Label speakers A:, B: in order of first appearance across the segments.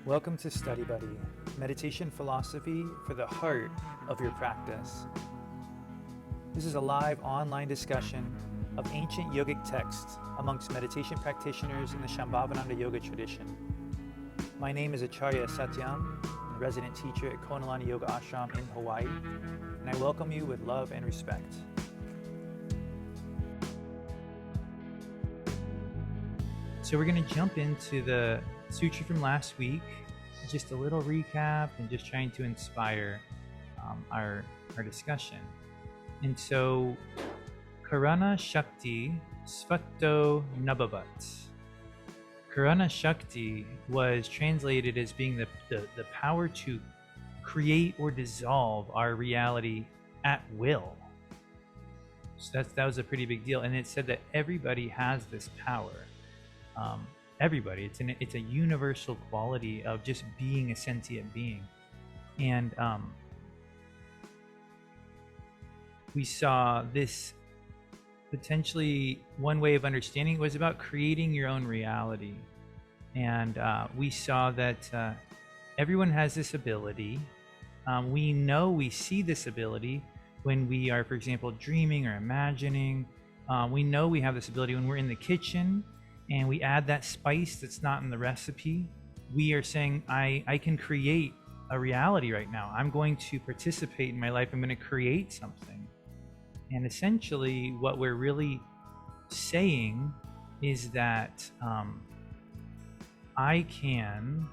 A: Welcome to Study Buddy, meditation philosophy for the heart of your practice. This is a live online discussion of ancient yogic texts amongst meditation practitioners in the Shambhavananda Yoga tradition. My name is Acharya Satyam, a resident teacher at Konalani Yoga Ashram in Hawaii, and I welcome you with love and respect. So we're going to jump into the sutra from last week, just a little recap and just trying to inspire our discussion. And so, Karana Shakti Svato Nabhavat. Karana Shakti was translated as being the power to create or dissolve our reality at will. So that was a pretty big deal. And it said that everybody has this power. Everybody, it's a universal quality of just being a sentient being. And we saw this potentially one way of understanding it was about creating your own reality. And we saw that everyone has this ability. We see this ability when we are, for example, dreaming or imagining. We know we have this ability when we're in the kitchen and we add that spice that's not in the recipe. We are saying, I can create a reality right now. I'm going to participate in my life. I'm going to create something. And essentially what we're really saying is that I can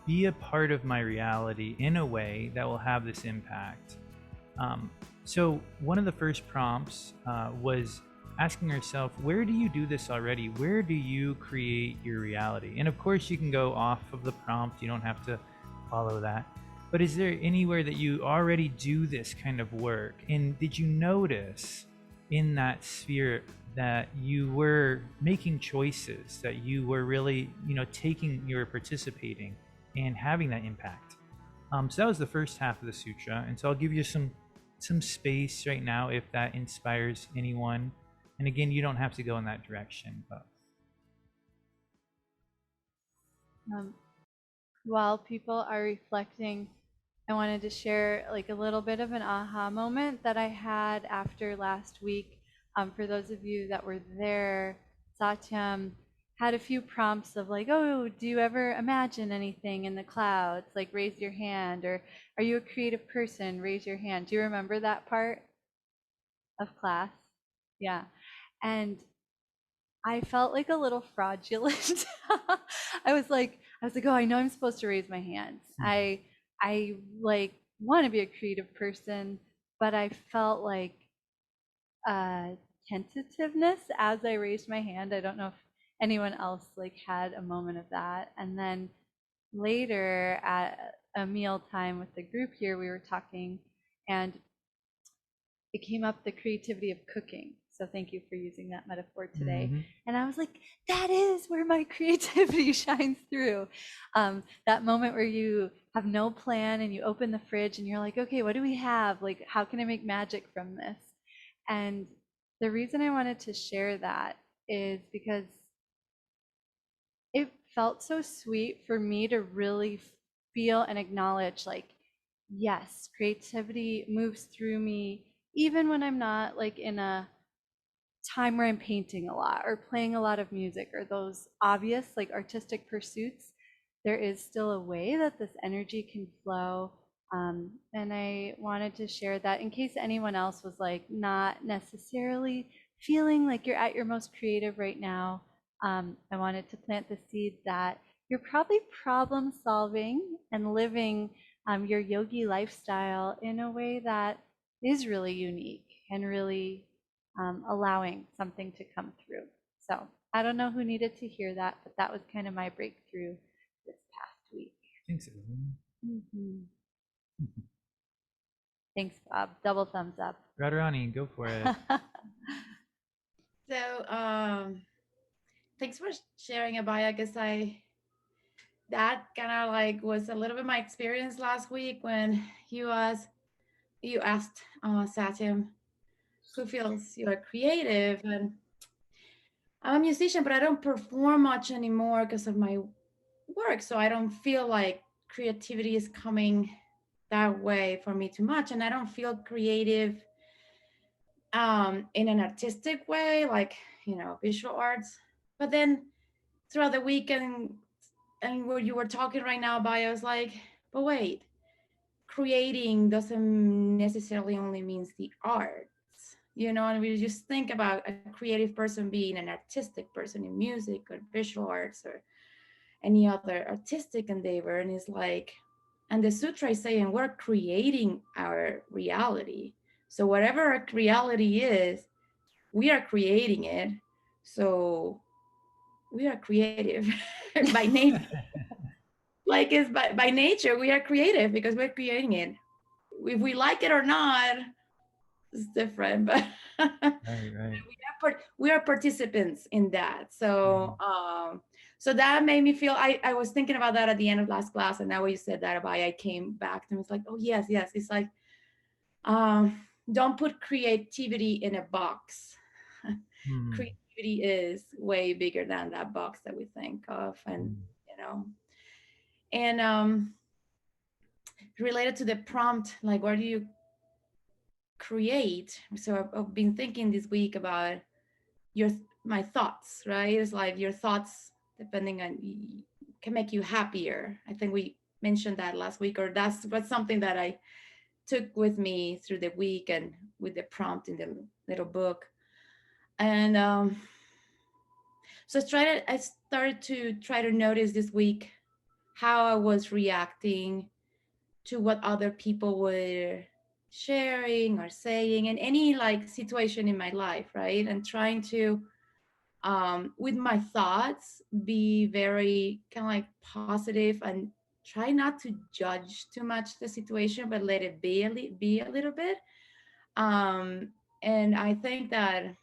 A: be a part of my reality in a way that will have this impact. So one of the first prompts was asking ourselves, where do you do this already? Where do you create your reality? And of course you can go off of the prompt, you don't have to follow that. But is there anywhere that you already do this kind of work? And did you notice in that sphere that you were making choices, that you were really, you were participating and having that impact? So that was the first half of the sutra. And so I'll give you some space right now if that inspires anyone. And again, you don't have to go in that direction. But
B: while people are reflecting, I wanted to share like a little bit of an aha moment that I had after last week. For those of you that were there, Satyam had a few prompts of like, oh, do you ever imagine anything in the clouds? Like raise your hand. Or are you a creative person? Raise your hand. Do you remember that part of class? Yeah. And I felt like a little fraudulent. I was like, oh, I know I'm supposed to raise my hands. I like want to be a creative person, but I felt like tentativeness as I raised my hand. I don't know if anyone else like had a moment of that. And then later at a meal time with the group here, we were talking and it came up, the creativity of cooking. So thank you for using that metaphor today. Mm-hmm. And I was like, that is where my creativity shines through. That moment where you have no plan and you open the fridge and you're like, okay, what do we have? Like, how can I make magic from this? And the reason I wanted to share that is because it felt so sweet for me to really feel and acknowledge like, yes, creativity moves through me even when I'm not like in a time where I'm painting a lot or playing a lot of music or those obvious like artistic pursuits. There is still a way that this energy can flow. And I wanted to share that in case anyone else was like not necessarily feeling like you're at your most creative right now. I wanted to plant the seed that you're probably problem solving and living your yogi lifestyle in a way that is really unique and really allowing something to come through. So I don't know who needed to hear that, but that was kind of my breakthrough this past week.
A: Thanks, everyone.
B: Mm-hmm. Thanks, Bob. Double thumbs up.
A: Radharani, go for it.
C: So, thanks for sharing, Abhay. I guess that kind of like was a little bit my experience last week when you asked Satyam who feels you are creative, and I'm a musician, but I don't perform much anymore because of my work. So I don't feel like creativity is coming that way for me too much. And I don't feel creative in an artistic way, like, visual arts. But then throughout the weekend and where you were talking right now about, I was like, but wait, creating doesn't necessarily only means the arts, and we just think about a creative person being an artistic person in music or visual arts or any other artistic endeavor. And it's like, and the sutra is saying we're creating our reality. So whatever our reality is, we are creating it. So we are creative by nature. Like, it's by nature, we are creative because we're creating it. If we like it or not, it's different, but
A: Right.
C: we are participants in that.
A: Mhm.
C: So that made me feel, I was thinking about that at the end of last class, and now when you said that about, I came back to me. It's like, oh yes, it's like, don't put creativity in a box.
A: Mm,
C: Creativity is way bigger than that box that we think of. And
A: mm,
C: you know and related to the prompt, like, what do you create? So I've been thinking this week about your my thoughts, right? It's like your thoughts, depending on, can make you happier. I think we mentioned that last week, or that's was something that I took with me through the week and with the prompt in the little book. And so I started to try to notice this week how I was reacting to what other people were sharing or saying in any like situation in my life, right? And trying to, with my thoughts, be very kind of like positive and try not to judge too much the situation, but let it be a little bit. um and I think that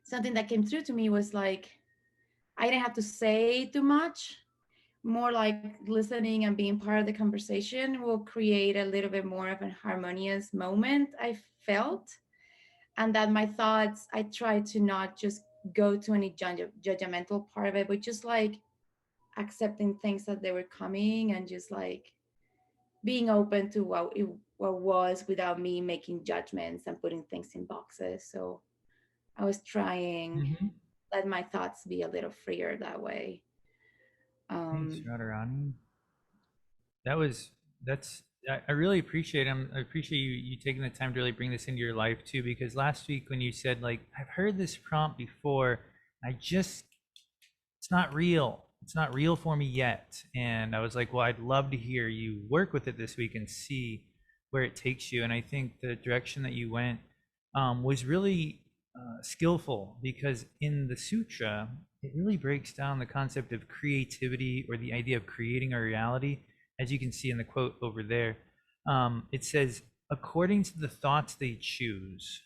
C: something that came through to me was like, I didn't have to say too much. More like listening and being part of the conversation will create a little bit more of an harmonious moment, I felt. And that my thoughts, I try to not just go to any judgmental part of it, but just like accepting things that they were coming, and just like being open to what was, without me making judgments and putting things in boxes. So I was trying
A: mhm.
C: let my thoughts be a little freer that way.
A: Thanks,
C: um
A: Radharani. That was that's I really appreciate I appreciate you taking the time to really bring this into your life too, because last week when you said like I've heard this prompt before, I just it's not real. It's not real for me yet. And I was like, well, I'd love to hear you work with it this week and see where it takes you. And I think the direction that you went was really skillful, because in the sutra, it really breaks down the concept of creativity, or the idea of creating a reality. As you can see in the quote over there, it says, according to the thoughts they choose,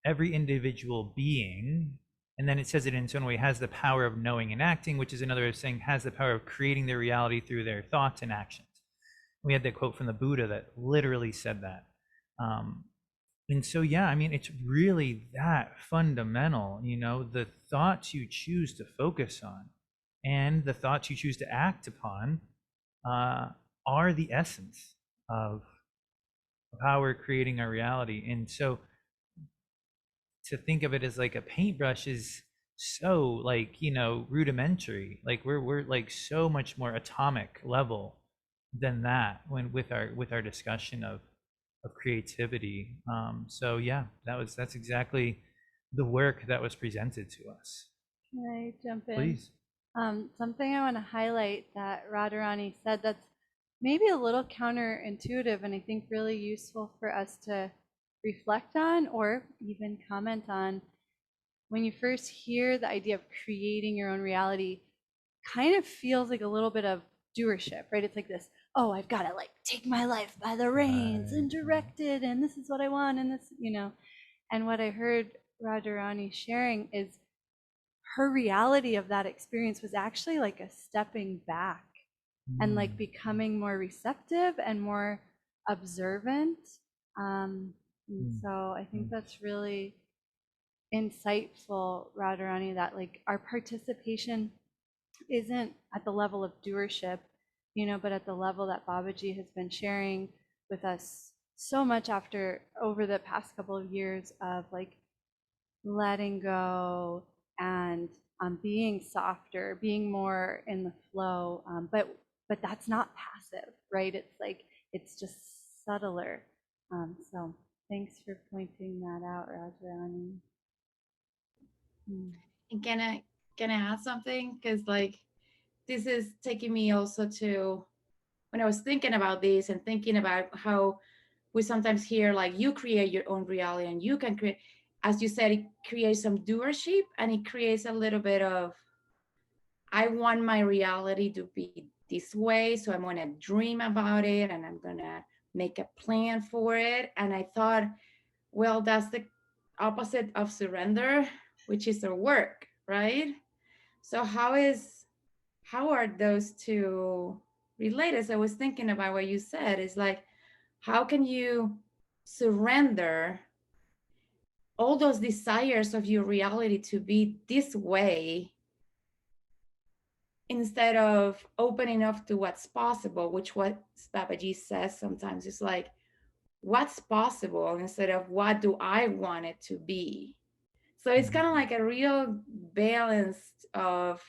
A: every individual being, and then it says it in its own way, has the power of knowing and acting, which is another way of saying has the power of creating their reality through their thoughts and actions. We had that quote from the Buddha that literally said that. Um, and so, yeah, I mean, it's really that fundamental, the thoughts you choose to focus on and the thoughts you choose to act upon uh, are the essence of how we're creating our reality. And so, to think of it as like a paintbrush is so like rudimentary. Like we're like so much more atomic level than that when with our discussion of creativity. So yeah, that's exactly the work that was presented to us.
B: Can I jump in?
A: Please.
B: Something I want to highlight that Radharani said that's maybe a little counterintuitive, and I think really useful for us to reflect on or even comment on. When you first hear the idea of creating your own reality, kind of feels like a little bit of doership, right? It's like this, oh, I've got to like take my life by the reins
A: Right.
B: and direct it, and this is what I want, and this. And what I heard Radharani sharing is her reality of that experience was actually like a stepping back and like
A: Mm,
B: becoming more receptive and more observant. And
A: mm,
B: so I think
A: mm,
B: that's really insightful, Radharani, that like our participation isn't at the level of doership, you know, but at the level that Babaji has been sharing with us so much after over the past couple of years of like letting go and being softer, being more in the flow. But that's not passive, right? It's like it's just subtler. So thanks for pointing that out, Rajrani.
C: And can I add something? Because like this is taking me also to when I was thinking about this and thinking about how we sometimes hear like you create your own reality and you can create, as you said, it creates some doership and it creates a little bit of I want my reality to be this way, so I'm gonna dream about it and I'm gonna make a plan for it. And I thought, well, that's the opposite of surrender, which is the work, right? So how are those two related? So I was thinking about what you said. It's like, how can you surrender all those desires of your reality to be this way instead of opening up to what's possible, which what Babaji says sometimes is like, what's possible instead of what do I want it to be? So it's kind of like a real balance of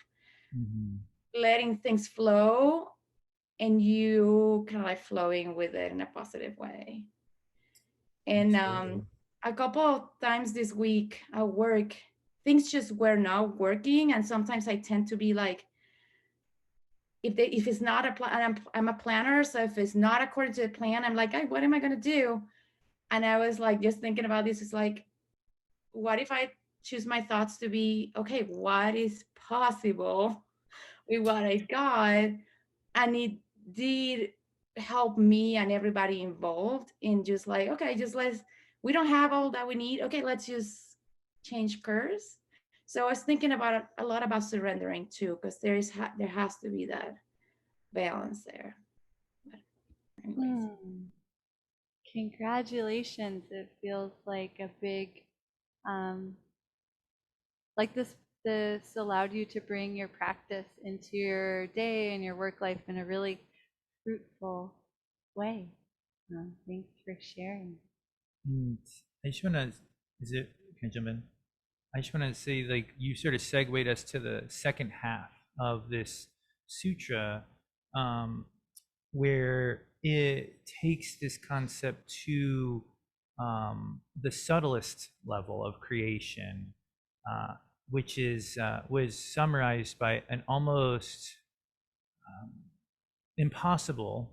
C: letting things flow and you kind of like flowing with it in a positive way. And a couple of times this week at work, things just were not working. And sometimes I tend to be like, if it's not a plan, I'm a planner. So if it's not according to the plan, I'm like, hey, what am I going to do? And I was like, just thinking about this is like, what if I choose my thoughts to be, okay, what is possible with what I got? And it did help me and everybody involved in just like, okay, just we don't have all that we need. Okay, let's just change course. So I was thinking about a lot about surrendering too, because there has to be that balance there. But anyways.
B: Congratulations. It feels like a big, like this allowed you to bring your practice into your day and your work life in a really fruitful way. Thanks for sharing.
A: And I just want to, can I jump in? I just want to say, like, you sort of segued us to the second half of this sutra, where it takes this concept to the subtlest level of creation, which is was summarized by an almost impossible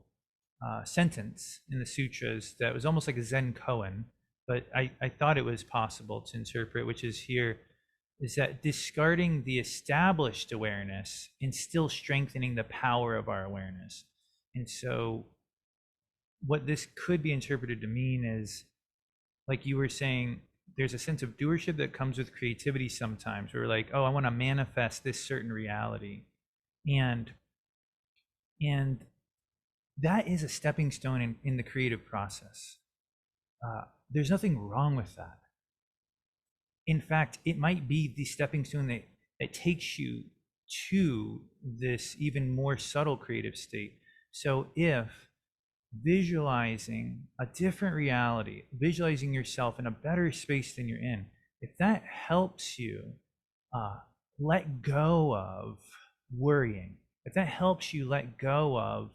A: sentence in the sutras that was almost like a Zen koan, but I thought it was possible to interpret, which is here, is that discarding the established awareness and still strengthening the power of our awareness. And so what this could be interpreted to mean is, like you were saying, there's a sense of doership that comes with creativity sometimes. We're like, oh, I want to manifest this certain reality. And that is a stepping stone in the creative process. There's nothing wrong with that. In fact, it might be the stepping stone that takes you to this even more subtle creative state. So if visualizing a different reality, visualizing yourself in a better space than you're in, if that helps you let go of worrying, if that helps you let go of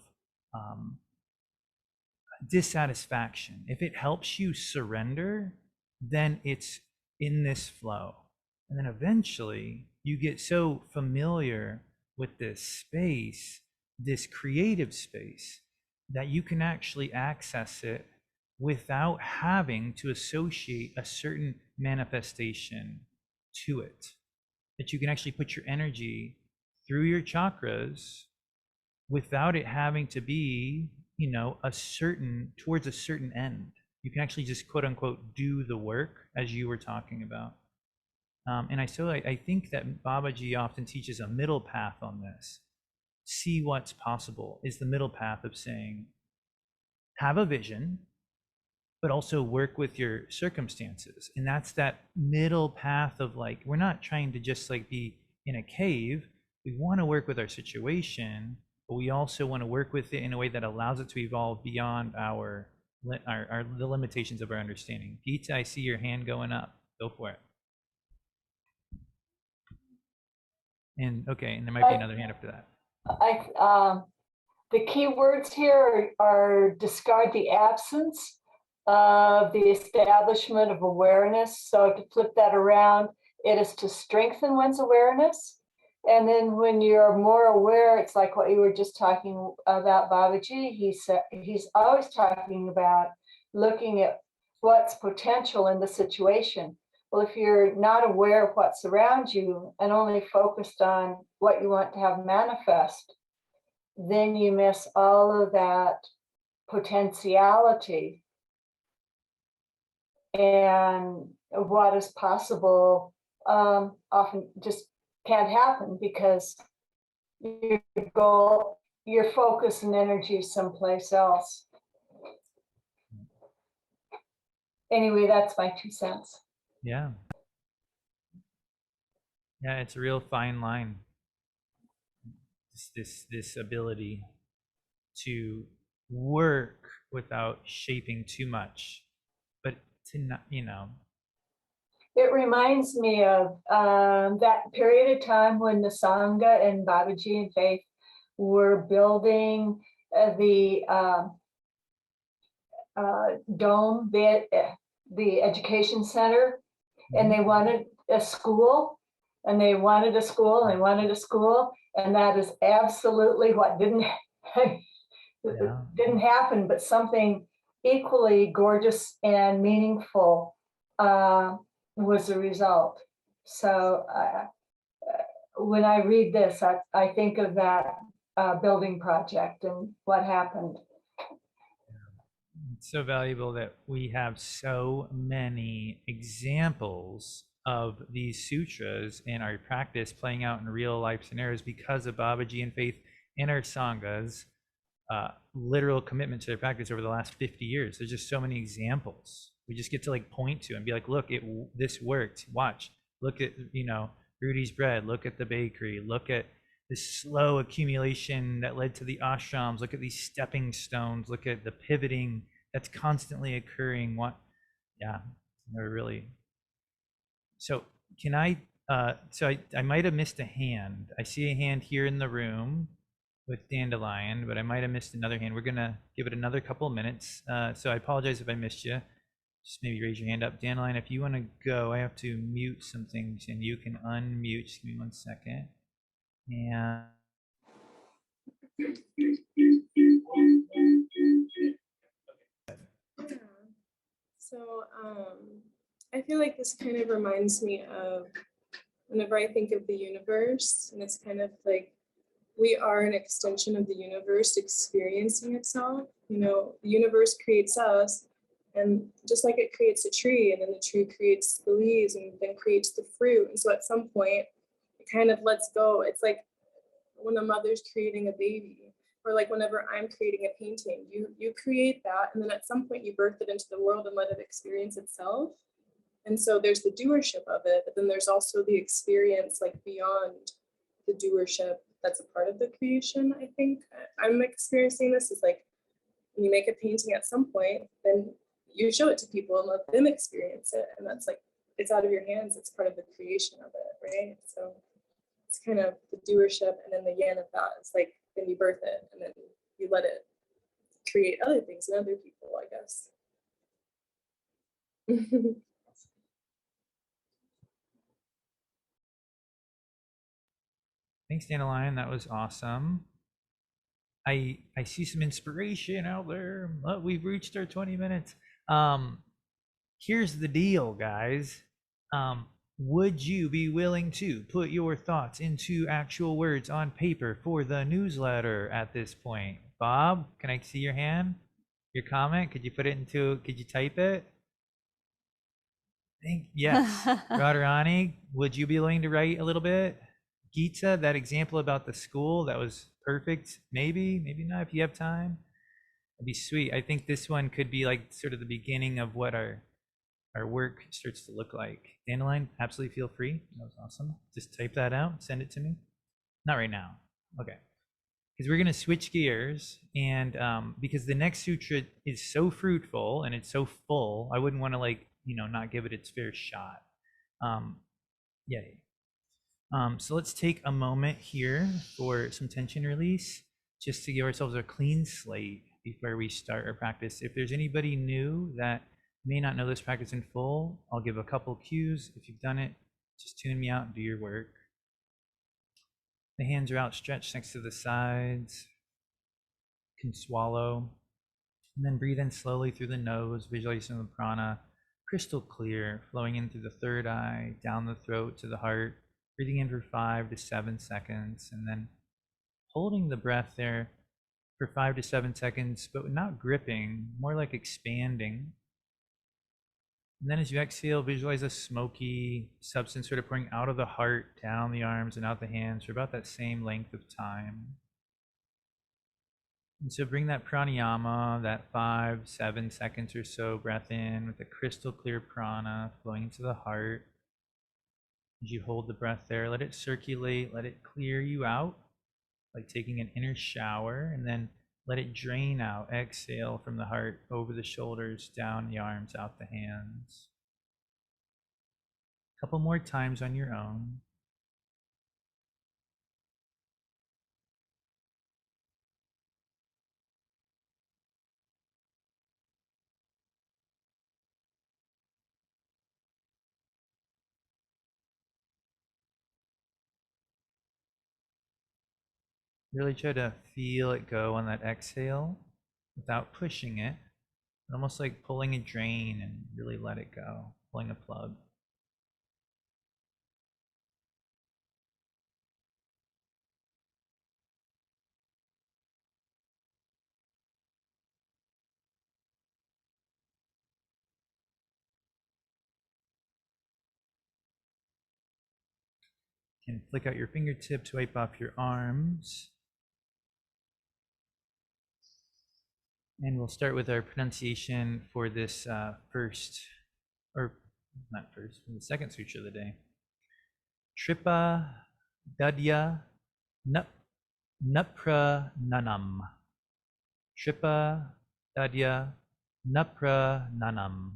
A: dissatisfaction, if it helps you surrender, then it's in this flow. And then eventually you get so familiar with this space, this creative space, that you can actually access it without having to associate a certain manifestation to it. That you can actually put your energy through your chakras without it having to be, you know, towards a certain end. You can actually just quote unquote do the work, as you were talking about. And I think that Babaji often teaches a middle path on this. See what's possible is the middle path of saying, have a vision, but also work with your circumstances. And that's that middle path of like, we're not trying to just like be in a cave. we want to work with our situation, but we also want to work with it in a way that allows it to evolve beyond the limitations of our understanding. Geeta, I see your hand going up. Go for it. And okay, and there might be another hand after that.
D: The key words here are discard the absence of the establishment of awareness. So to flip that around, it is to strengthen one's awareness. And then when you're more aware, it's like what you were just talking about, Babaji. He's always talking about looking at what's potential in the situation. Well, if you're not aware of what's around you and only focused on what you want to have manifest, then you miss all of that potentiality and what is possible often just can't happen because your focus and energy is someplace else. Anyway, that's my 2 cents.
A: Yeah. Yeah, it's a real fine line. This ability to work without shaping too much, but to not,
D: It reminds me of that period of time when the Sangha and Babaji and Faith were building the dome, the education center, and they wanted a school, and they wanted a school, and they wanted a school, and that is absolutely what didn't happen, but something equally gorgeous and meaningful was the result. So when I read this, I think of that building project and what happened.
A: It's so valuable that we have so many examples of these sutras in our practice playing out in real life scenarios because of Babaji and Faith and our sanghas literal commitment to their practice over the last 50 years. There's just so many examples we just get to like point to and be like, look, this worked. Watch, look at Rudy's bread, look at the bakery, look at the slow accumulation that led to the ashrams, look at these stepping stones, look at the pivoting that's constantly occurring. They're really. So can I I might have missed a hand. I see a hand here in the room with Dandelion, but I might have missed another hand. We're gonna give it another couple of minutes. So I apologize if I missed you. Just maybe raise your hand up. Dandelion, if you want to go, I have to mute some things and you can unmute. Just give me 1 second. And
E: so I feel like this kind of reminds me of whenever I think of the universe, and it's kind of like we are an extension of the universe experiencing itself. The universe creates us, and just like it creates a tree, and then the tree creates the leaves and then creates the fruit. And so at some point, it kind of lets go. It's like when a mother's creating a baby, or like whenever I'm creating a painting, you create that, and then at some point you birth it into the world and let it experience itself. And so there's the doership of it, but then there's also the experience like beyond the doership that's a part of the creation. I think I'm experiencing this is like when you make a painting at some point, then you show it to people and let them experience it. And that's like, it's out of your hands. It's part of the creation of it, right? So it's kind of the doership, and then the yin of that is like, then you birth it and then you let it create other things and other people, I guess.
A: thanks, Dandelion. That was awesome. I see some inspiration out there. Oh, we've reached our 20 minutes. Here's the deal, guys. Would you be willing to put your thoughts into actual words on paper for the newsletter at this point? Bob, can I see your hand? Your comment? Could you type it? Yes. Radharani, would you be willing to write a little bit? Geeta, that example about the school, that was perfect. Maybe not if you have time. That'd be sweet. I think this one could be like sort of the beginning of what our work starts to look like. Dandelion, absolutely feel free. That was awesome. Just type that out, send it to me. Not right now. Okay. Because we're going to switch gears, and because the next sutra is so fruitful and it's so full, I wouldn't want to, like, not give it its fair shot. Yay. So let's take a moment here for some tension release, just to give ourselves a clean slate before we start our practice. If there's anybody new that may not know this practice in full, I'll give a couple cues. If you've done it, just tune me out and do your work. The hands are outstretched next to the sides. You can swallow. And then breathe in slowly through the nose, visualizing the prana crystal clear, flowing in through the third eye, down the throat to the heart, breathing in for 5 to 7 seconds, and then holding the breath there for 5 to 7 seconds, but not gripping, more like expanding. And then as you exhale, visualize a smoky substance sort of pouring out of the heart, down the arms and out the hands for about that same length of time. And so bring that pranayama, that 5, 7 seconds or so breath in with the crystal clear prana flowing into the heart. As you hold the breath there, let it circulate, let it clear you out, like taking an inner shower, and then let it drain out. Exhale from the heart, over the shoulders, down the arms, out the hands. A couple more times on your own. Really try to feel it go on that exhale without pushing it. Almost like pulling a drain, and really let it go, pulling a plug. You can flick out your fingertips, wipe off your arms. And we'll start with our pronunciation for this first, or not first, the second sutra of the day. Tripa Dadya Naprananam. Tripa Dadya Naprananam.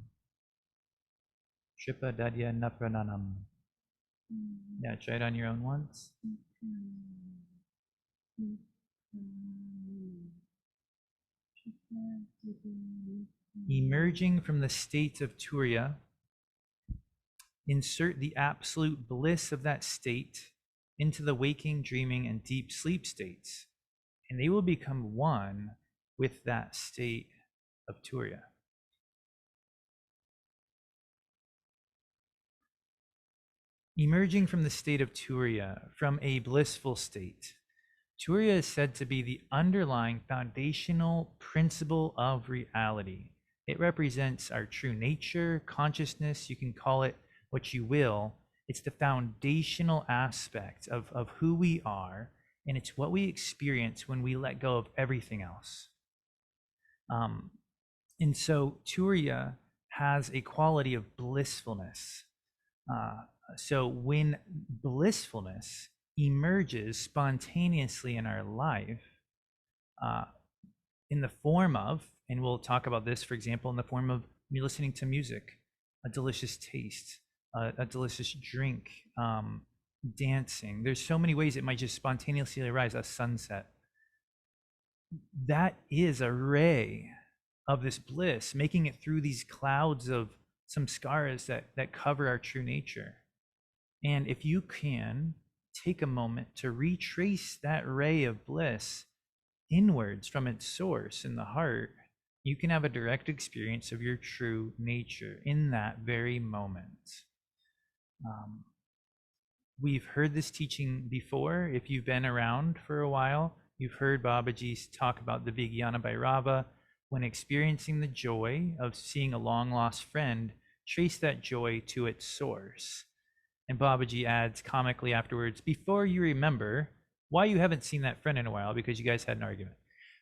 A: Tripa Dadya Naprananam. Yeah, try it on your own once. Emerging from the state of Turya, insert the absolute bliss of that state into the waking, dreaming, and deep sleep states, and they will become one with that state of Turya. Emerging from the state of Turya, from a blissful state. Turya is said to be the underlying foundational principle of reality. It represents our true nature, consciousness, you can call it what you will. It's the foundational aspect of who we are, and it's what we experience when we let go of everything else. And so Turya has a quality of blissfulness. So when blissfulness emerges spontaneously in our life, in the form of, and we'll talk about this, for example, in the form of me listening to music, a delicious taste, a delicious drink, dancing. There's so many ways it might just spontaneously arise, a sunset. That is a ray of this bliss, making it through these clouds of samskaras that cover our true nature. And if you can take a moment to retrace that ray of bliss inwards from its source in the heart, you can have a direct experience of your true nature in that very moment. We've heard this teaching before. If you've been around for a while, you've heard Babaji talk about the Vijnana Bhairava. When experiencing the joy of seeing a long-lost friend, trace that joy to its source. And Babaji adds comically afterwards, before you remember why you haven't seen that friend in a while, because you guys had an argument.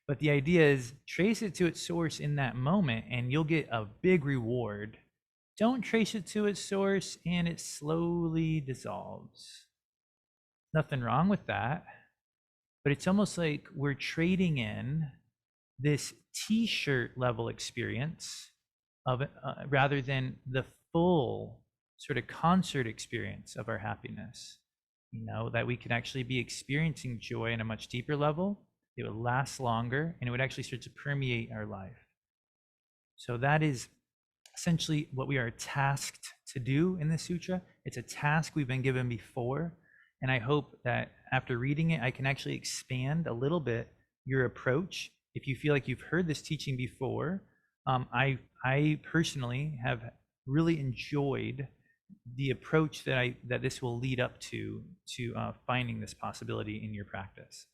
A: But the idea is, trace it to its source in that moment, and you'll get a big reward. Don't trace it to its source, and it slowly dissolves. nothing wrong with that. But it's almost like we're trading in this t-shirt level experience of rather than the full sort of concert experience of our happiness. That we could actually be experiencing joy on a much deeper level. It would last longer, and it would actually start to permeate our life. So that is essentially what we are tasked to do in the sutra. It's a task we've been given before, and I hope that after reading it, I can actually expand a little bit your approach. If you feel like you've heard this teaching before, I personally have really enjoyed the approach that this will lead up to finding this possibility in your practice.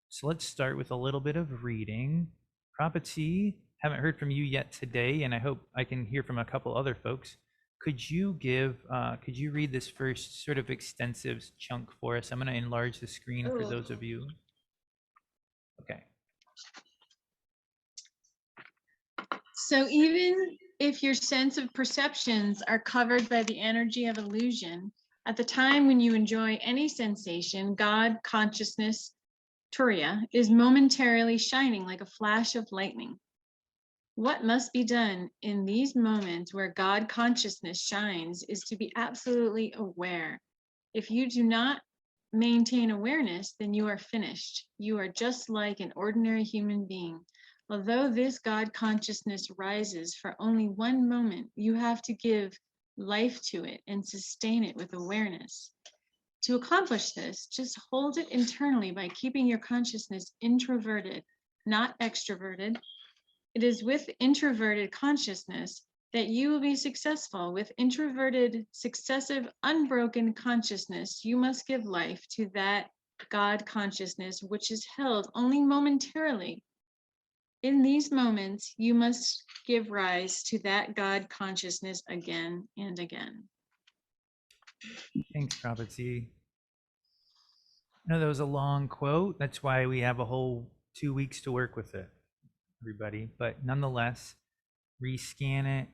A: So let's start with a little bit of reading. Prabhati, haven't heard from you yet today, and I hope I can hear from a couple other folks. Could you read this first sort of extensive chunk for us? I'm going to enlarge the screen for those of you. Okay.
F: So even if your sense of perceptions are covered by the energy of illusion, at the time when you enjoy any sensation, God consciousness, Turya, is momentarily shining like a flash of lightning. What must be done in these moments where God consciousness shines is to be absolutely aware. If you do not maintain awareness, then you are finished. You are just like an ordinary human being. Although this God consciousness rises for only one moment, you have to give life to it and sustain it with awareness. To accomplish this, just hold it internally by keeping your consciousness introverted, not extroverted. It is with introverted consciousness that you will be successful. With introverted, successive, unbroken consciousness, you must give life to that God consciousness, which is held only momentarily. In these moments, you must give rise to that God consciousness again and again.
A: Thanks, Prabhati. I know that was a long quote. That's why we have a whole 2 weeks to work with it, everybody. But nonetheless, rescan it.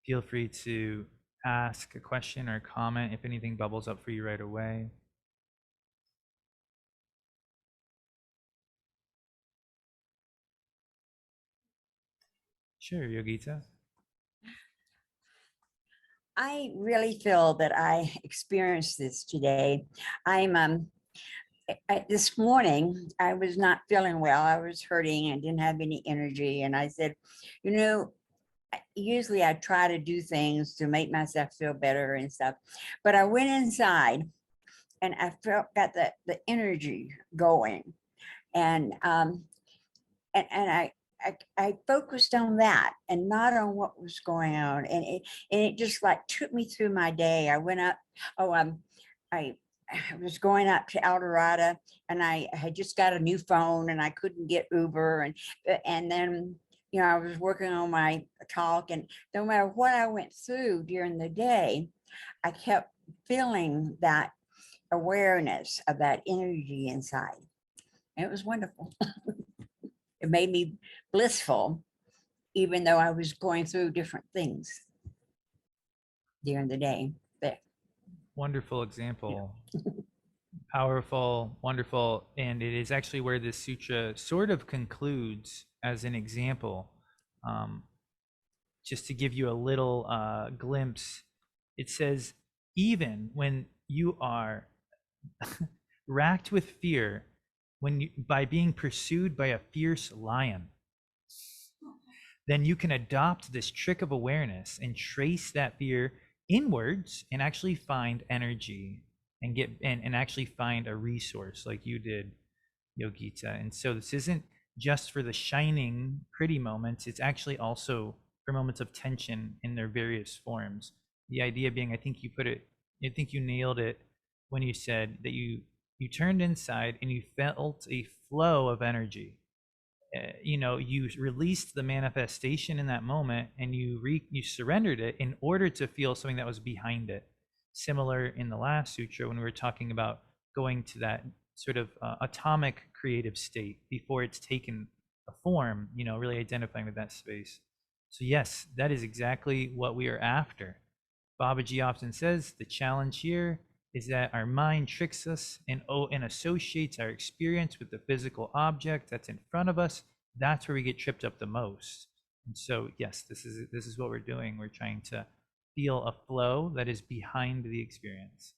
A: Feel free to ask a question or comment if anything bubbles up for you right away. Sure, Yogita.
G: I really feel that I experienced this today. This morning, I was not feeling well. I was hurting and didn't have any energy. And I said, usually I try to do things to make myself feel better and stuff. But I went inside and I got the energy going. And I focused on that and not on what was going on. And it just like took me through my day. I went up, I was going up to El Dorado and I had just got a new phone and I couldn't get Uber. And then, I was working on my talk, and no matter what I went through during the day, I kept feeling that awareness of that energy inside. And it was wonderful. It made me blissful, even though I was going through different things during the day. But
A: wonderful example. Powerful, wonderful. And it is actually where this sutra sort of concludes as an example. Just to give you a little glimpse, it says, even when you are racked with fear, by being pursued by a fierce lion, then you can adopt this trick of awareness and trace that fear inwards and actually find energy and and actually find a resource like you did, Yogita. And so this isn't just for the shining, pretty moments. It's actually also for moments of tension in their various forms. The idea being, I think you nailed it when you said that you turned inside and you felt a flow of energy. You released the manifestation in that moment and you surrendered it in order to feel something that was behind it. Similar in the last sutra when we were talking about going to that sort of atomic creative state before it's taken a form, really identifying with that space. So yes, that is exactly what we are after. Babaji often says the challenge here is that our mind tricks us and associates our experience with the physical object that's in front of us. That's where we get tripped up the most. And so, yes, this is what we're doing. We're trying to feel a flow that is behind the experience.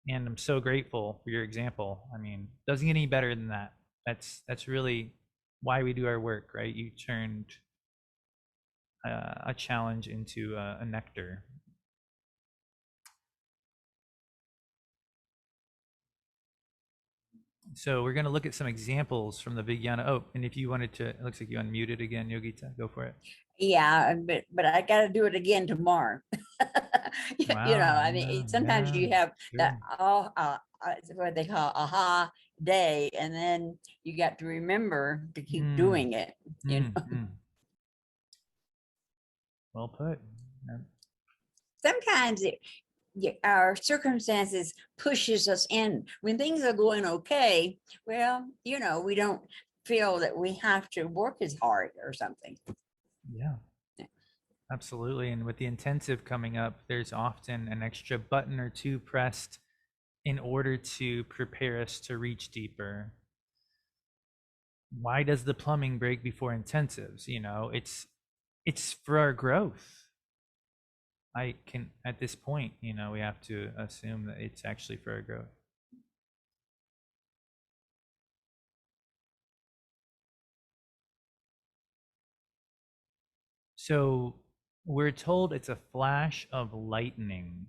A: And I'm so grateful for your example. I mean, doesn't get any better than that. That's really why we do our work, right? You turned a challenge into a nectar. So we're going to look at some examples from the Vijnana. Oh, and if you wanted to, it looks like you unmuted again, Yogita. Go for it.
G: Yeah, but I got to do it again tomorrow.
A: Wow,
G: I mean, sometimes you have that what they call aha day, and then you got to remember to keep doing it.
A: Well put.
G: Sometimes our circumstances pushes us in when things are going okay. Well, we don't feel that we have to work as hard or something.
A: Yeah, absolutely. And with the intensive coming up, there's often an extra button or two pressed in order to prepare us to reach deeper. Why does the plumbing break before intensives? It's for our growth. I can, at this point, we have to assume that it's actually for our growth. So we're told it's a flash of lightning.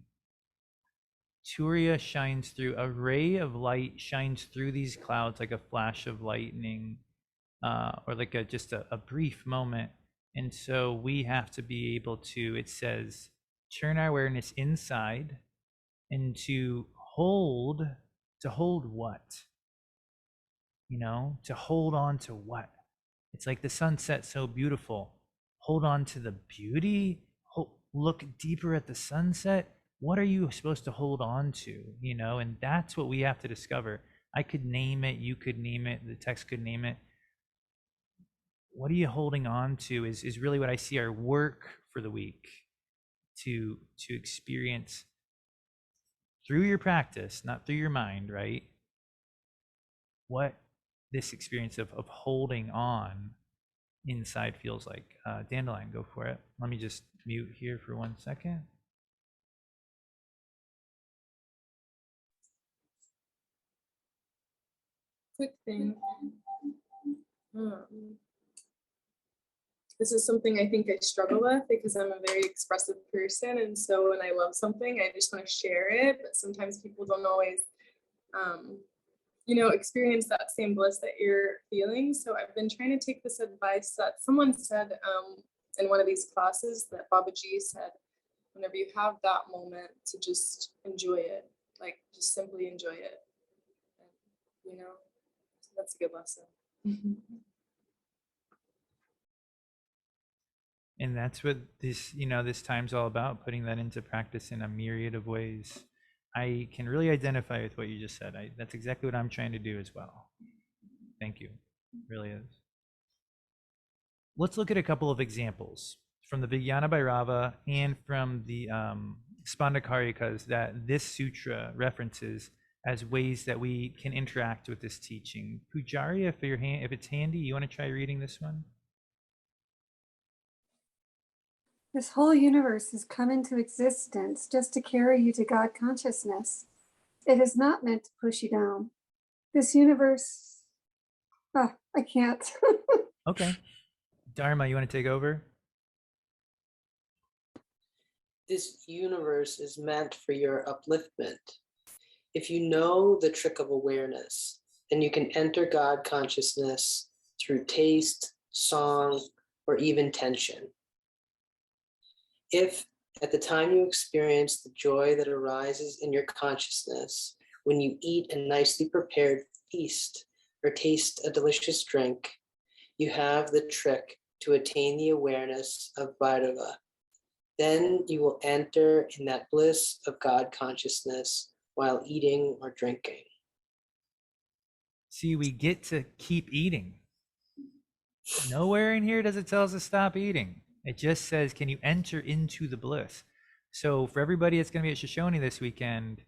A: Turya shines through, a ray of light shines through these clouds like a flash of lightning, or like just a brief moment. And so we have to be able to, it says, turn our awareness inside and to hold what? To hold on to what? It's like the sunset so beautiful. Hold on to the beauty. Look deeper at the sunset. What are you supposed to hold on to? And that's what we have to discover. I could name it. You could name it. The text could name it. What are you holding on to is really what I see our work for the week to experience through your practice, not through your mind, right? What this experience of holding on inside feels like. Dandelion, go for it. Let me just mute here for 1 second.
E: Quick thing. This is something I think I struggle with because I'm a very expressive person. And so when I love something, I just want to share it. But sometimes people don't always, experience that same bliss that you're feeling. So I've been trying to take this advice that someone said in one of these classes that Babaji said, whenever you have that moment, to just enjoy it, like just simply enjoy it. And, so that's a good lesson.
A: And that's what this time's all about, putting that into practice in a myriad of ways. I can really identify with what you just said. That's exactly what I'm trying to do as well. Thank you. It really is. Let's look at a couple of examples from the Vijnana Bhairava and from the Spandakarikas that this sutra references as ways that we can interact with this teaching. Pujari, if it's handy, you want to try reading this one?
H: This whole universe has come into existence just to carry you to God consciousness. It is not meant to push you down. This universe, I can't.
A: Okay. Dharma, you want to take over?
I: This universe is meant for your upliftment. If you know the trick of awareness, then you can enter God consciousness through taste, song, or even tension. If at the time you experience the joy that arises in your consciousness when you eat a nicely prepared feast or taste a delicious drink, you have the trick to attain the awareness of Bhairava. Then you will enter in that bliss of God consciousness while eating or drinking.
A: See, we get to keep eating. Nowhere in here does it tell us to stop eating. It just says, can you enter into the bliss? So for everybody that's going to be at Shoshone this weekend,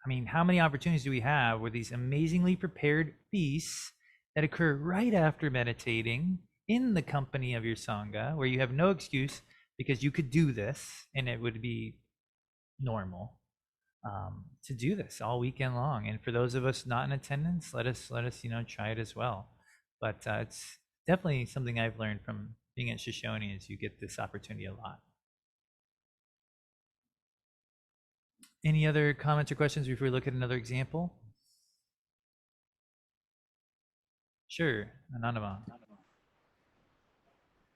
A: I mean, how many opportunities do we have where these amazingly prepared feasts that occur right after meditating in the company of your Sangha, where you have no excuse because you could do this and it would be normal to do this all weekend long. And for those of us not in attendance, let us try it as well. But it's definitely something I've learned from being at Shoshone is you get this opportunity a lot. Any other comments or questions before we look at another example? Sure, Anandama.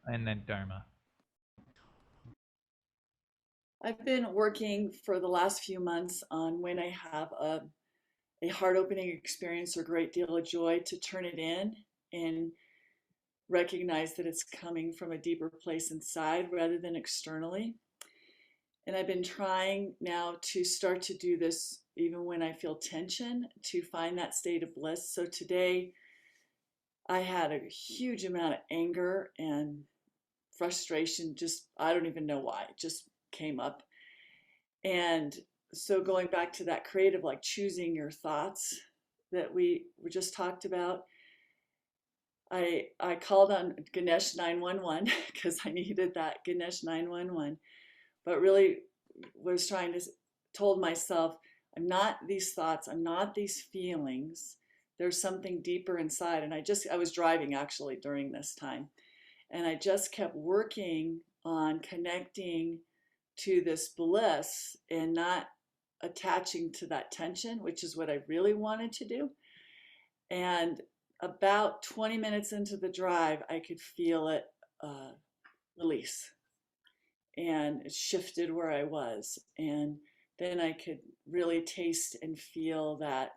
A: And then Dharma.
J: I've been working for the last few months on when I have a heart-opening experience or great deal of joy to turn it in and recognize that it's coming from a deeper place inside rather than externally. And I've been trying now to start to do this even when I feel tension, to find that state of bliss. So today I had a huge amount of anger and frustration, just I don't even know why, it just came up. And so going back to that creative, like choosing your thoughts that we just talked about, I called on Ganesh 911 because I needed that Ganesh 911, but really was trying to told myself, I'm not these thoughts, I'm not these feelings. There's something deeper inside. And I was driving actually during this time, and I just kept working on connecting to this bliss and not attaching to that tension, which is what I really wanted to do. And about 20 minutes into the drive, I could feel it release, and it shifted where I was. And then I could really taste and feel that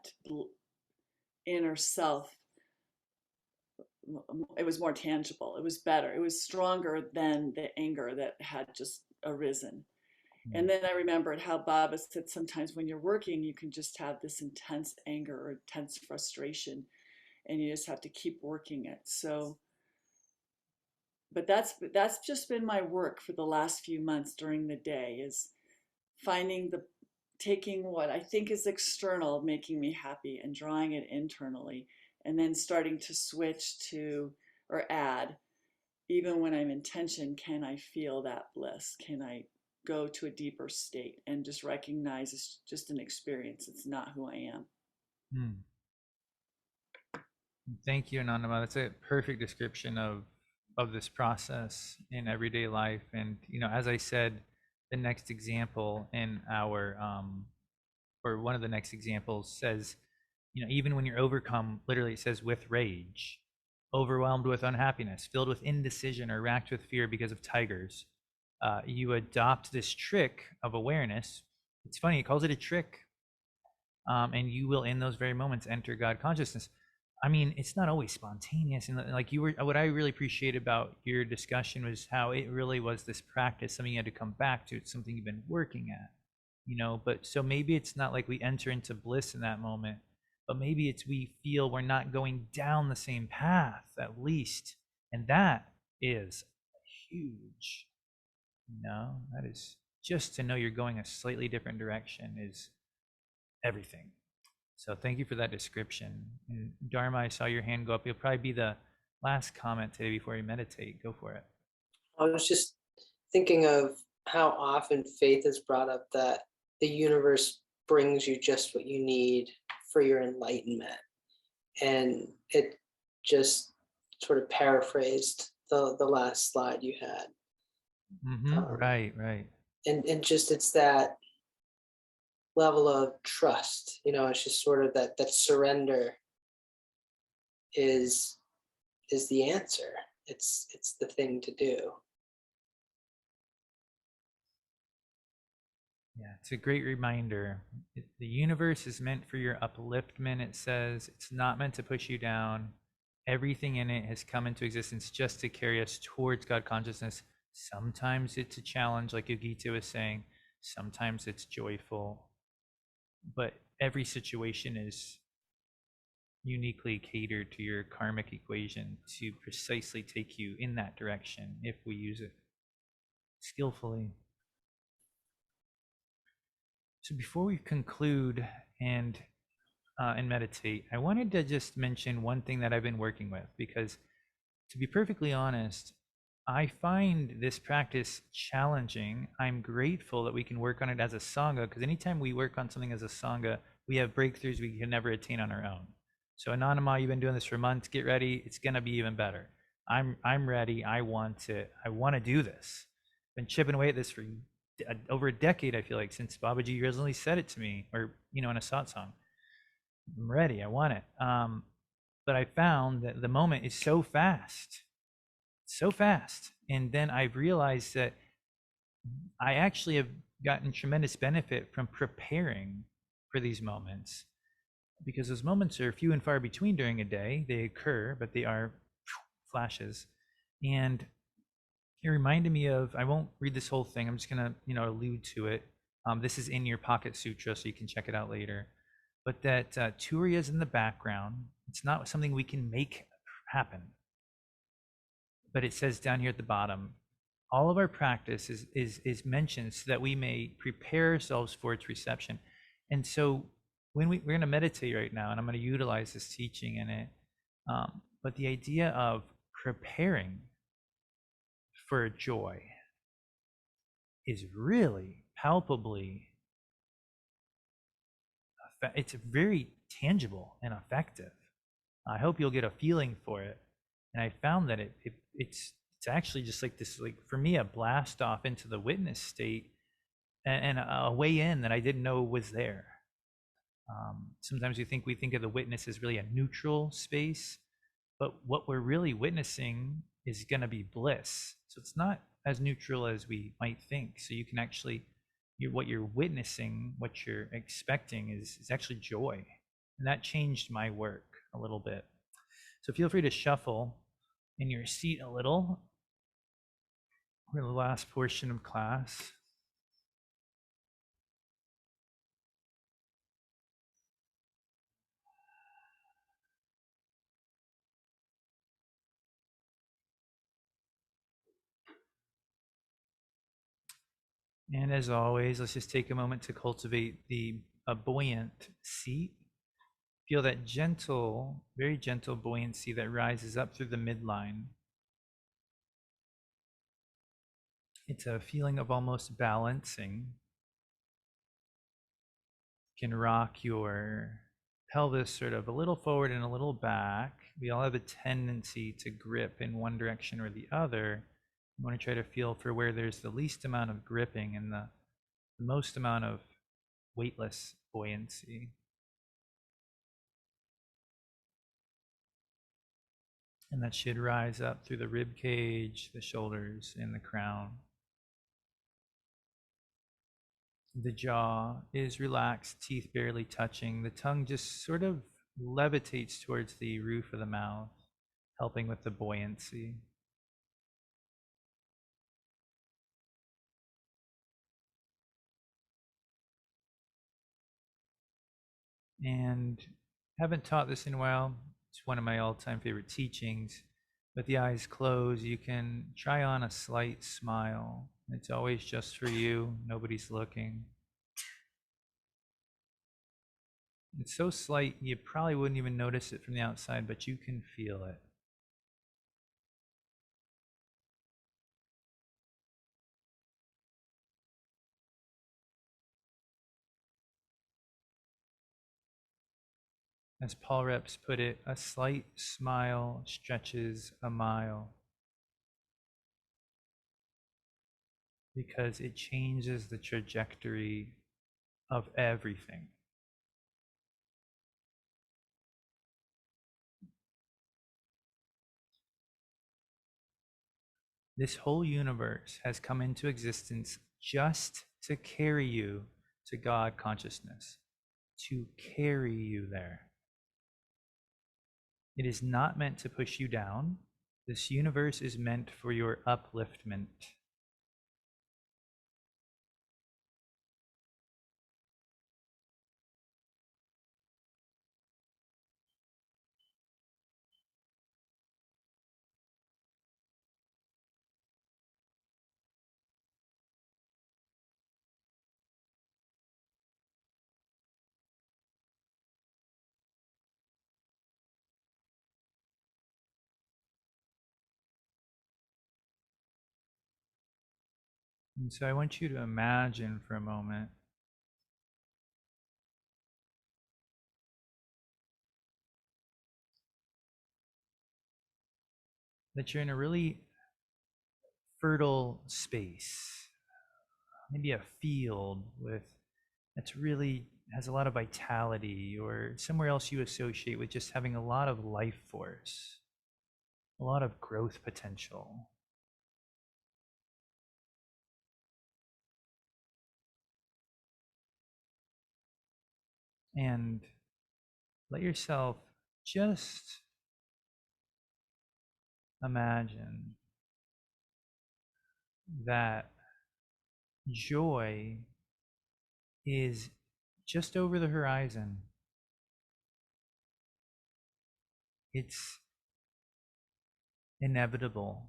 J: inner self. It was more tangible. It was better. It was stronger than the anger that had just arisen. And then I remembered how Baba said sometimes when you're working, you can just have this intense anger or intense frustration, and you just have to keep working it. So, but that's just been my work for the last few months during the day, is taking what I think is external, making me happy, and drawing it internally, and then starting to switch to or add, even when I'm in tension, can I feel that bliss? Can I go to a deeper state and just recognize it's just an experience? It's not who I am.
A: Thank you, Anandama. That's a perfect description of this process in everyday life. And as I said, the next example in our or one of the next examples says, even when you're overcome, literally it says with rage, overwhelmed with unhappiness, filled with indecision, or racked with fear because of tigers, you adopt this trick of awareness. It's funny, it calls it a trick. And you will, in those very moments, enter God consciousness. I mean, it's not always spontaneous. And like what I really appreciate about your discussion was how it really was this practice, something you had to come back to. It's something you've been working at, but so maybe it's not like we enter into bliss in that moment, but maybe it's we feel we're not going down the same path at least. And that is huge. That is just to know you're going a slightly different direction is everything. So thank you for that description. And Dharma, I saw your hand go up. You'll probably be the last comment today before you meditate. Go for it.
I: I was just thinking of how often faith has brought up that the universe brings you just what you need for your enlightenment. And it just sort of paraphrased the last slide you had.
A: Right.
I: And just it's that level of trust, it's just sort of that surrender is the answer. It's the thing to do.
A: Yeah, it's a great reminder. The universe is meant for your upliftment. It says it's not meant to push you down. Everything in it has come into existence just to carry us towards God consciousness. Sometimes it's a challenge, like Yogita was saying. Sometimes it's joyful. But every situation is uniquely catered to your karmic equation to precisely take you in that direction if we use it skillfully. So before we conclude and meditate, I wanted to just mention one thing that I've been working with, because to be perfectly honest, I find this practice challenging. I'm grateful that we can work on it as a sangha, because anytime we work on something as a sangha, we have breakthroughs we can never attain on our own. So Anandama, you've been doing this for months. Get ready. It's gonna be even better. I'm ready. I want to do this. Been chipping away at this for over a decade, I feel like, since Babaji originally said it to me, or in a satsang. I'm ready. I want it. But I found that the moment is so fast, and then I've realized that I actually have gotten tremendous benefit from preparing for these moments, because those moments are few and far between during a day. They occur, but they are flashes. And it reminded me of, I won't read this whole thing, I'm just gonna allude to it. This is in your pocket sutra, so you can check it out later. But that Turya is in the background. It's not something we can make happen. But it says down here at the bottom, all of our practice is mentioned so that we may prepare ourselves for its reception. And so when we're going to meditate right now, and I'm going to utilize this teaching in it, but the idea of preparing for joy is really palpably, it's very tangible and effective. I hope you'll get a feeling for it. And I found that it's actually just like this, like for me, a blast off into the witness state, and a way in that I didn't know was there. Sometimes we think of the witness as really a neutral space, but what we're really witnessing is going to be bliss. So it's not as neutral as we might think. So you can actually, what you're witnessing, what you're expecting is actually joy. And that changed my work a little bit. So feel free to shuffle in your seat a little. We're in the last portion of class. And as always, let's just take a moment to cultivate a buoyant seat. Feel that gentle, very gentle buoyancy that rises up through the midline. It's a feeling of almost balancing. You can rock your pelvis sort of a little forward and a little back. We all have a tendency to grip in one direction or the other. You want to try to feel for where there's the least amount of gripping and the most amount of weightless buoyancy. And that should rise up through the rib cage, the shoulders, and the crown. The jaw is relaxed, teeth barely touching. The tongue just sort of levitates towards the roof of the mouth, helping with the buoyancy. And haven't taught this in a while. It's one of my all-time favorite teachings. With the eyes closed, you can try on a slight smile. It's always just for you. Nobody's looking. It's so slight, you probably wouldn't even notice it from the outside, but you can feel it. As Paul Reps put it, a slight smile stretches a mile, because it changes the trajectory of everything. This whole universe has come into existence just to carry you to God consciousness, to carry you there. It is not meant to push you down. This universe is meant for your upliftment. And so I want you to imagine for a moment that you're in a really fertile space, maybe a field with that's really has a lot of vitality, or somewhere else you associate with just having a lot of life force, a lot of growth potential. And let yourself just imagine that joy is just over the horizon. It's inevitable.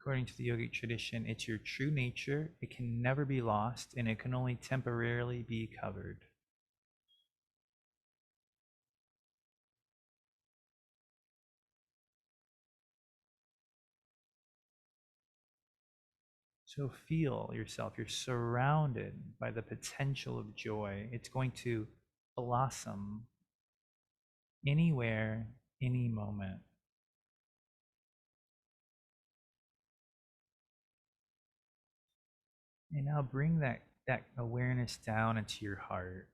A: According to the yogic tradition, it's your true nature. It can never be lost, and it can only temporarily be covered. So feel yourself. You're surrounded by the potential of joy. It's going to blossom anywhere, any moment. And now bring that awareness down into your heart.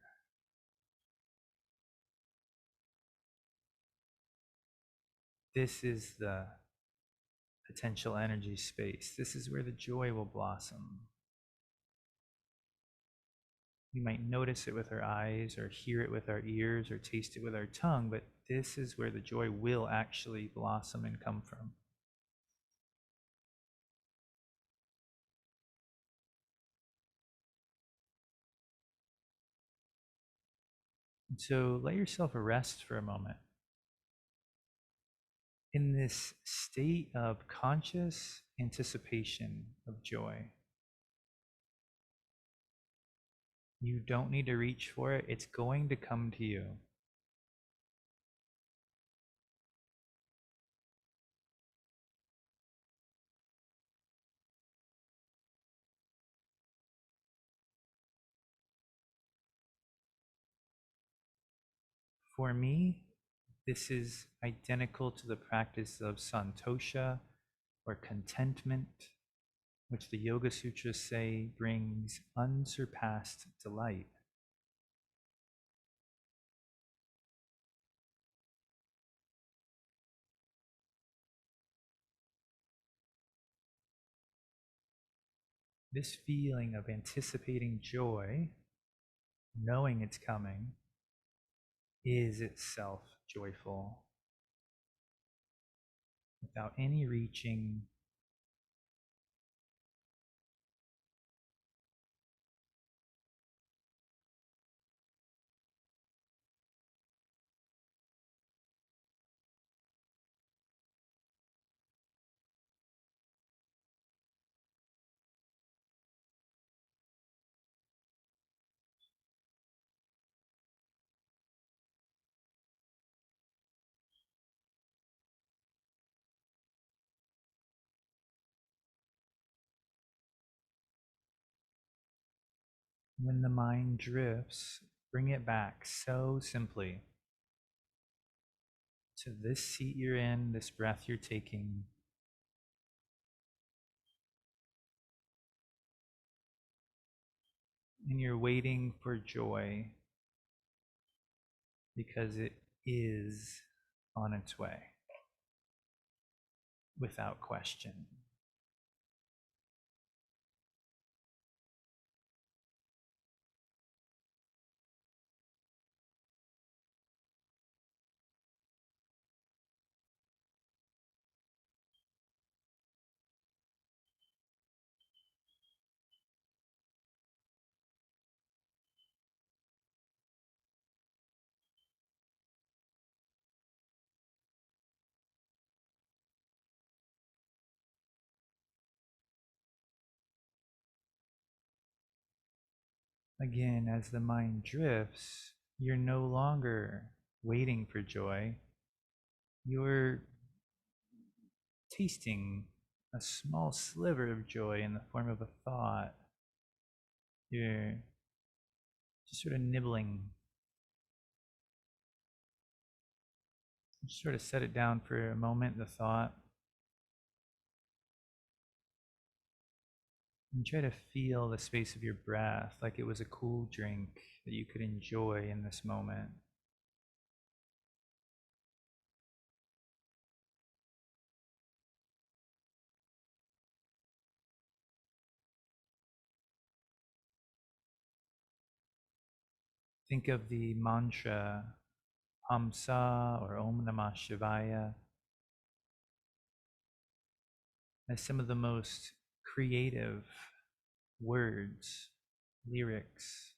A: This is the potential energy space. This is where the joy will blossom. We might notice it with our eyes, or hear it with our ears, or taste it with our tongue, but this is where the joy will actually blossom and come from. And so let yourself rest for a moment in this state of conscious anticipation of joy. You don't need to reach for it. It's going to come to you. For me, this is identical to the practice of santosha, or contentment, which the Yoga Sutras say brings unsurpassed delight. This feeling of anticipating joy, knowing it's coming, is itself joyful, without any reaching. When the mind drifts, bring it back so simply to this seat you're in, this breath you're taking. And you're waiting for joy because it is on its way, without question. Again, as the mind drifts, you're no longer waiting for joy. You're tasting a small sliver of joy in the form of a thought. You're just sort of nibbling. Just sort of set it down for a moment, the thought. And try to feel the space of your breath like it was a cool drink that you could enjoy in this moment. Think of the mantra Hamsa or Om Namah Shivaya as some of the most creative words, lyrics,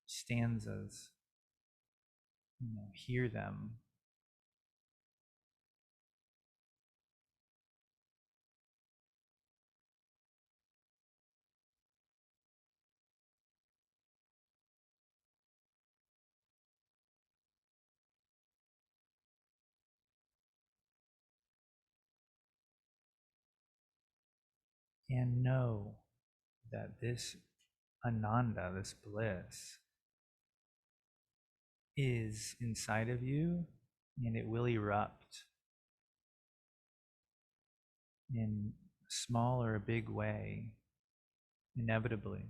A: stanzas. Hear them. And know that this ananda, this bliss, is inside of you, and it will erupt in a small or a big way, inevitably.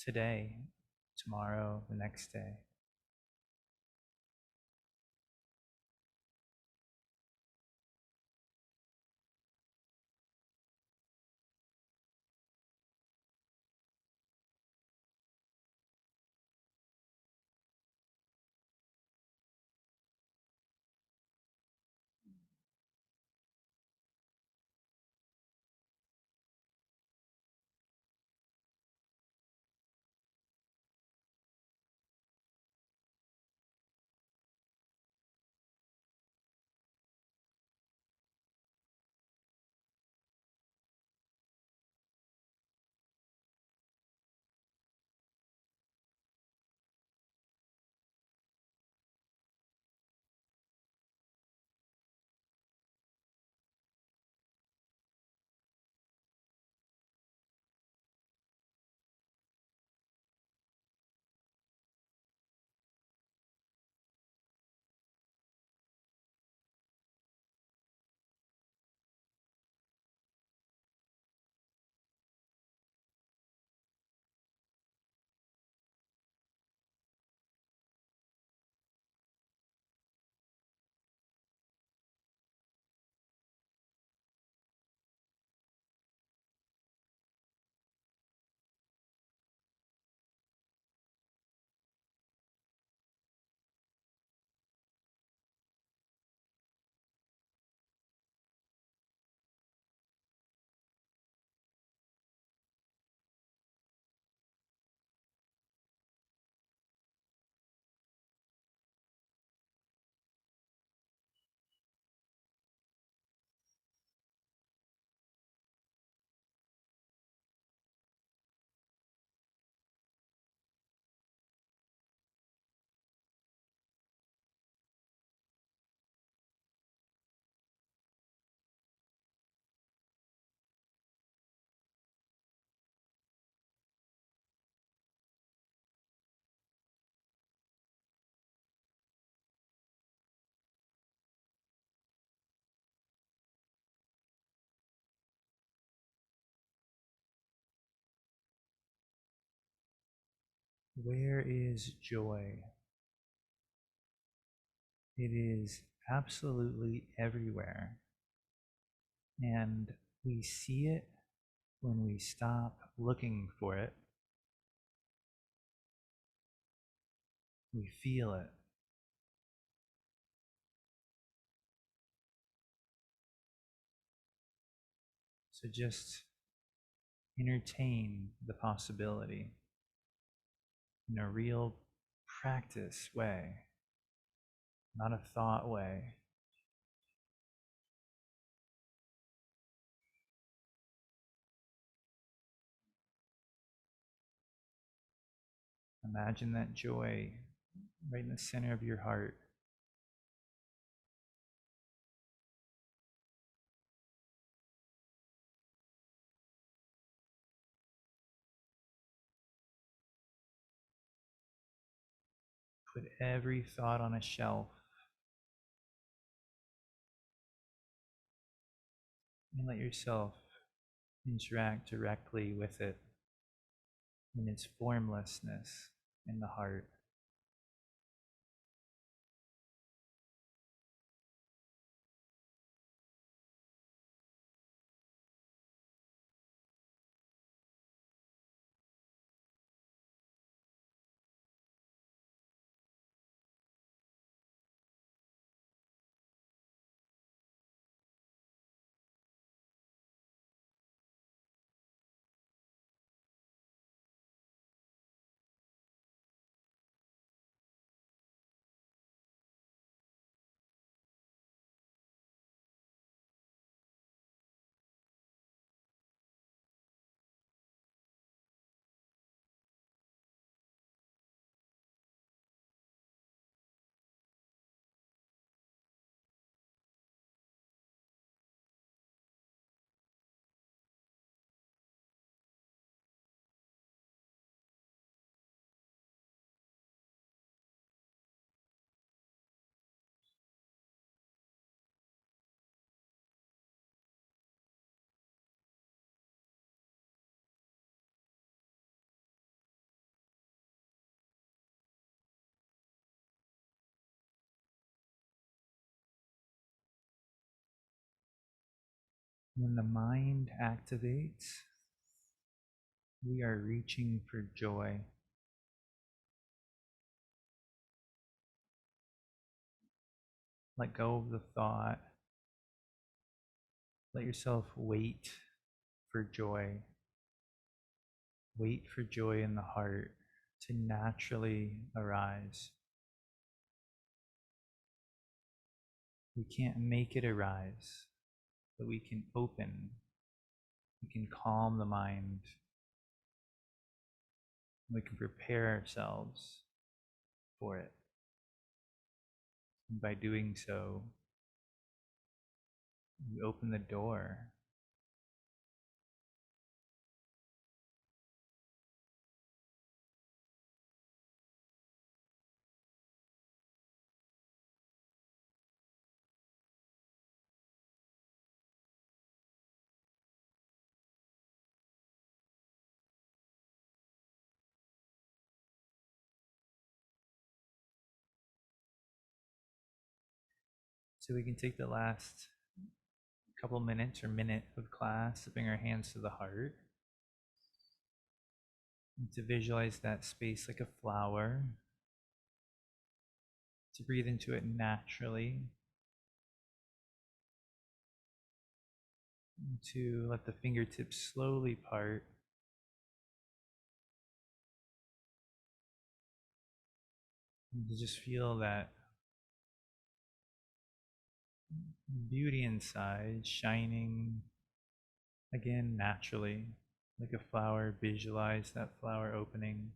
A: Today, tomorrow, the next day. Where is joy? It is absolutely everywhere. And we see it when we stop looking for it. We feel it. So just entertain the possibility in a real practice way, not a thought way. Imagine that joy right in the center of your heart. Put every thought on a shelf and let yourself interact directly with it in its formlessness in the heart. When the mind activates, we are reaching for joy. Let go of the thought. Let yourself wait for joy. Wait for joy in the heart to naturally arise. We can't make it arise, but we can open. We can calm the mind. We can prepare ourselves for it. And by doing so, we open the door. So we can take the last couple minutes or minute of class to bring our hands to the heart and to visualize that space like a flower, to breathe into it naturally, and to let the fingertips slowly part, and to just feel that beauty inside shining again naturally like a flower. Visualize that flower opening.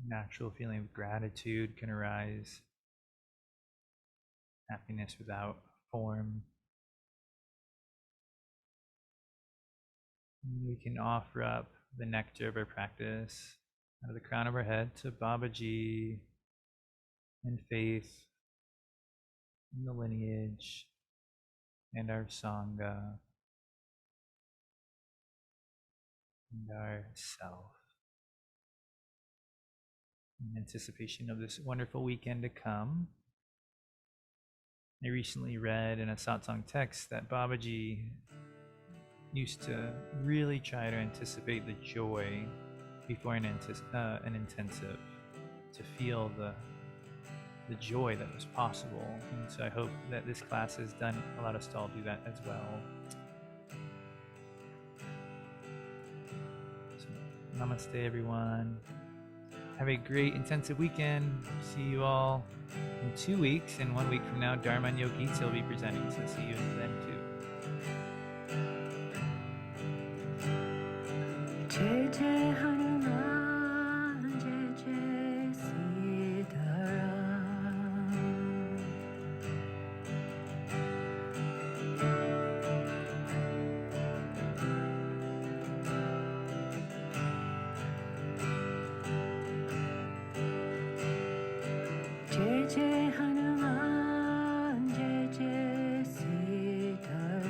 A: Natural feeling of gratitude can arise. Happiness without form. And we can offer up the nectar of our practice out of the crown of our head to Babaji and faith in the lineage and our Sangha and our self. In anticipation of this wonderful weekend to come, I recently read in a satsang text that Babaji used to really try to anticipate the joy before an intensive, to feel the joy that was possible. And so I hope that this class has allowed us to all do that as well. So, namaste, everyone. Have a great intensive weekend. See you all in 2 weeks, and 1 week from now, Dharma and Yogi will be presenting. So see you then too.
K: Jai Jai Hanuman, Jai Jai Sitaram. Jai Hanuman, Jai Jai Sitaram.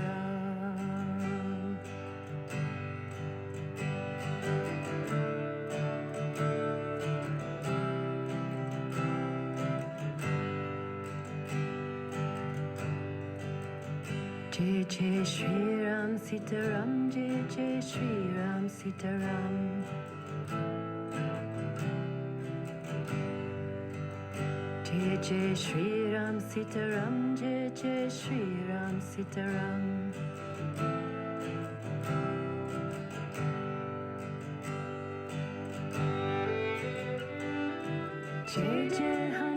K: Jai Jai Shri Ram Sitaram, Jai Jai Shri Ram Sitaram. Jai Jai Shri Ram Sitaram, Jai Jai Shri Ram Sitaram. Jai Jai